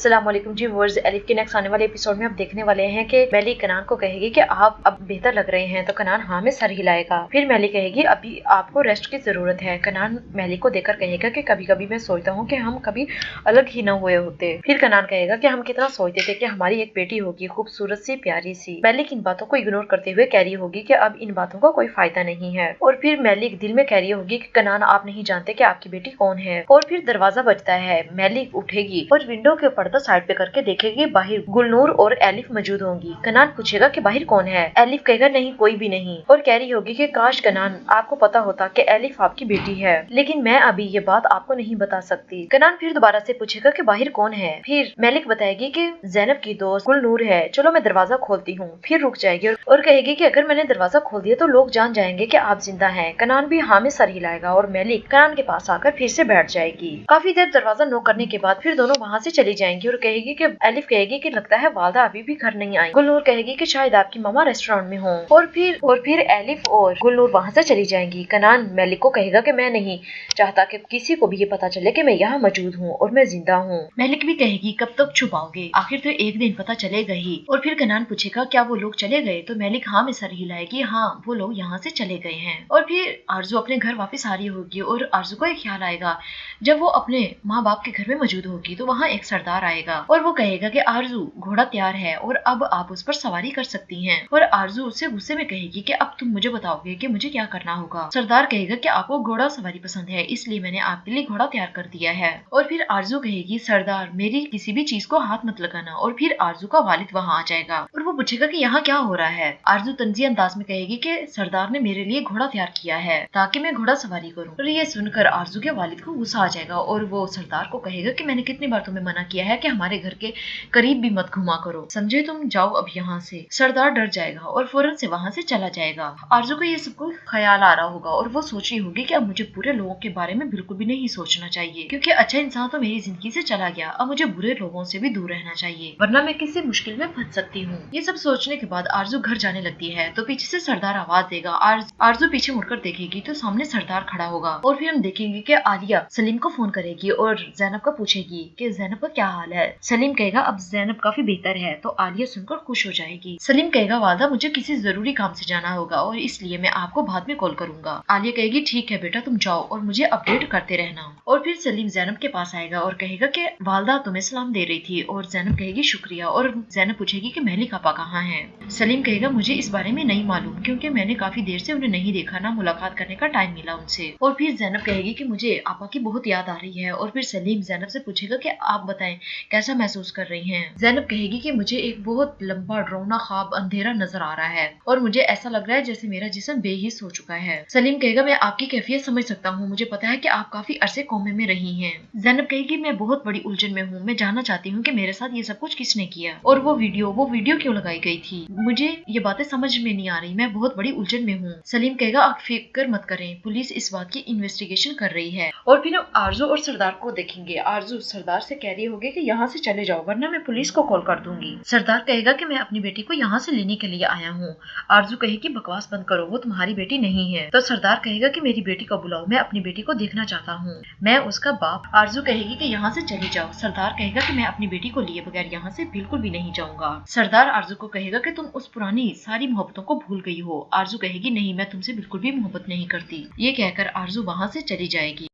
अस्सलाम वालेकुम जी viewers, elif के नेक्स्ट आने वाले एपिसोड में आप देखने वाले हैं कि मैली कनान को कहेगी कि आप अब बेहतर लग रहे हैं, तो कनान हाँ में सर हिलाएगा। फिर मैली कहेगी अभी आपको रेस्ट की जरूरत है। कनान मैली को देखकर कहेगा कि कभी कभी मैं सोचता हूँ कि हम कभी अलग ही न हुए होते। फिर कनान कहेगा कि हम कितना सोचते थे कि हमारी एक बेटी होगी, खूबसूरत सी प्यारी सी। मैली इन बातों को इग्नोर करते हुए कह रही होगी कि अब इन बातों का कोई फायदा नहीं है। और फिर मैली दिल में कह रही होगी कि कनान आप नहीं जानते कि आपकी बेटी कौन है। और फिर दरवाजा बजता है। मैली उठेगी और विंडो के पर्दा साइड पे करके देखेगी बाहर गुलनूर और एलिफ मौजूद होंगी। कनान पूछेगा कि बाहर कौन है। एलिफ कहेगा नहीं कोई भी नहीं, और कह रही होगी कि काश कनान आपको पता होता कि एलिफ आपकी बेटी है, लेकिन मैं अभी ये बात आपको नहीं बता सकती। कनान फिर दोबारा से पूछेगा कि बाहर कौन है। फिर मैलिक बताएगी कि ज़ैनब की दोस्त गुलनूर है, चलो मैं दरवाजा खोलती हूँ। फिर रुक जाएगी और कहेगी कि अगर मैंने दरवाजा खोल दिया तो लोग जान जाएंगे कि आप जिंदा हैं। कनान भी हाँ में सर हिलाएगा और मैलिक कनान के पास आकर फिर से बैठ जाएगी। काफी देर दरवाजा नॉक करने के बाद फिर दोनों वहाँ से चली जाएंगी और कहेगी कि एलिफ कहेगी कि लगता है वालदा अभी भी घर नहीं आई। गुलनूर कहेगी कि शायद आपकी मामा रेस्टोरेंट में हो। और फिर एलिफ और गुलनूर वहाँ से चली जाएंगी। कनान मैलिक को कहेगा कि मैं नहीं चाहता कि किसी को भी ये पता चले कि मैं यहाँ मौजूद हूँ और मैं जिंदा हूँ। मैलिक भी कहेगी कब तक छुपाओगे, आखिर तो एक दिन पता चलेगा ही। और फिर कनान पूछेगा क्या वो लोग चले गए, तो मैलिक हाँ में सर हिलाएगी, हाँ वो लोग यहाँ से चले गए हैं। और फिर आरजू अपने घर वापस आ रही होगी और आरजू को एक ख्याल आएगा जब वो अपने माँ बाप के घर में मौजूद होगी तो वहाँ एक सरदार आएगा और वो कहेगा कि आरजू घोड़ा तैयार है और अब आप उस पर सवारी कर सकती हैं। और आरजू उससे गुस्से में कहेगी कि अब तुम मुझे बताओगे कि मुझे क्या करना होगा। सरदार कहेगा कि आपको घोड़ा सवारी पसंद है, इसलिए मैंने आपके लिए घोड़ा तैयार कर दिया है। और फिर आरजू कहेगी सरदार मेरी किसी भी चीज को हाथ मत लगाना। और फिर आरजू का वालिद वहाँ आ जाएगा और वो पूछेगा कि यहाँ क्या हो रहा है। आरजू तंजी अंदाज में कहेगी कि सरदार ने मेरे लिए घोड़ा तैयार किया है ताकि मैं घोड़ा सवारी करूँ। और ये सुनकर आरजू के वालिद को गुस्सा आ जाएगा और वो सरदार को कहेगा कि मैंने कितनी बार तुम्हें मना किया है कि हमारे घर के करीब भी मत घुमा करो, समझे, तुम जाओ अब यहाँ से। सरदार डर जाएगा और फौरन से वहाँ से चला जाएगा। आरजू को ये सब कुछ ख्याल आ रहा होगा और वो सोच रही होगी कि अब मुझे बुरे लोगों के बारे में बिल्कुल भी नहीं सोचना चाहिए, क्योंकि अच्छा इंसान तो मेरी जिंदगी से चला गया, अब मुझे बुरे लोगों से भी दूर रहना चाहिए वरना मैं किसी मुश्किल में फंस सकती हूँ। ये सब सोचने के बाद आरजू घर जाने लगती है तो पीछे से सरदार आवाज देगा। आरजू पीछे मुड़कर देखेगी तो सामने सरदार खड़ा होगा और फिर हम देखेंगे कि आलिया सलीम को फोन करेगी और ज़ैनब को पूछेगी कि ज़ैनब का क्या हाल है। सलीम कहेगा अब ज़ैनब काफी बेहतर है, तो आलिया सुनकर खुश हो जाएगी। सलीम कहेगा वादा मुझे किसी जरूरी काम से जाना होगा और इसलिए मैं आपको बाद में कॉल करूंगा। आलिया कहेगी ठीक है बेटा तुम जाओ और मुझे अपडेट करते रहना। और फिर सलीम ज़ैनब के पास आएगा और कहेगा कि वालदा तुम्हें सलाम दे रही थी और ज़ैनब कहेगी शुक्रिया। और ज़ैनब पूछेगी कि महली पापा कहाँ है। सलीम कहेगा मुझे इस बारे में नहीं मालूम क्योंकि मैंने काफी देर से उन्हें नहीं देखा, ना मुलाकात करने का टाइम मिला उनसे। और फिर ज़ैनब कहेगी कि मुझे आपा की बहुत याद आ रही है। और फिर सलीम ज़ैनब से पूछेगा कि आप बताएं कैसा महसूस कर रही हैं। ज़ैनब कहेगी कि मुझे एक बहुत लंबा डरावना ख्वाब अंधेरा नजर आ रहा है और मुझे ऐसा लग रहा है जैसे मेरा जिस्म बेहिस हो चुका है। सलीम कहेगा मैं आपकी कैफियत समझ सकता हूँ, मुझे पता है कि आप काफी अरसे कोमे में रही हैं। ज़ैनब कहेगी मैं बहुत बड़ी उलझन में हूँ, मैं जानना चाहती हूँ कि मेरे साथ ये सब कुछ किसने किया और वो वीडियो क्यों लगाई गई थी, मुझे ये बातें समझ में नहीं आ रही, मैं बहुत बड़ी उलझन में हूँ। सलीम कहेगा आप फिक्र मत करें, पुलिस इस बात की इन्वेस्टिगेशन कर रही है। और फिर आरजू और सरदार को देखेंगे। आरजू सरदार से कह रही होगी कि यहाँ से चले जाओ वरना मैं पुलिस को कॉल कर दूंगी। सरदार कहेगा कि मैं अपनी बेटी को यहाँ से लेने के लिए आया हूँ। आरजू कहेगी बकवास बंद करो, वो तुम्हारी बेटी नहीं है। तो सरदार कहेगा कि मेरी बेटी को बुलाओ, मैं अपनी बेटी को देखना चाहता हूँ, मैं उसका बाप। आरजू कहेगी कि यहाँ से चली जाओ। सरदार कहेगा कि मैं अपनी बेटी को लिए बगैर यहाँ से बिल्कुल भी नहीं जाऊंगा। सरदार आरजू को कहेगा कि तुम उस पुरानी सारी मोहब्बतों को भूल गई हो। आरजू कहेगी नहीं मैं तुमसे बिल्कुल भी मोहब्बत नहीं करती। ये कहकर आरजू वहाँ से चली जाएगी।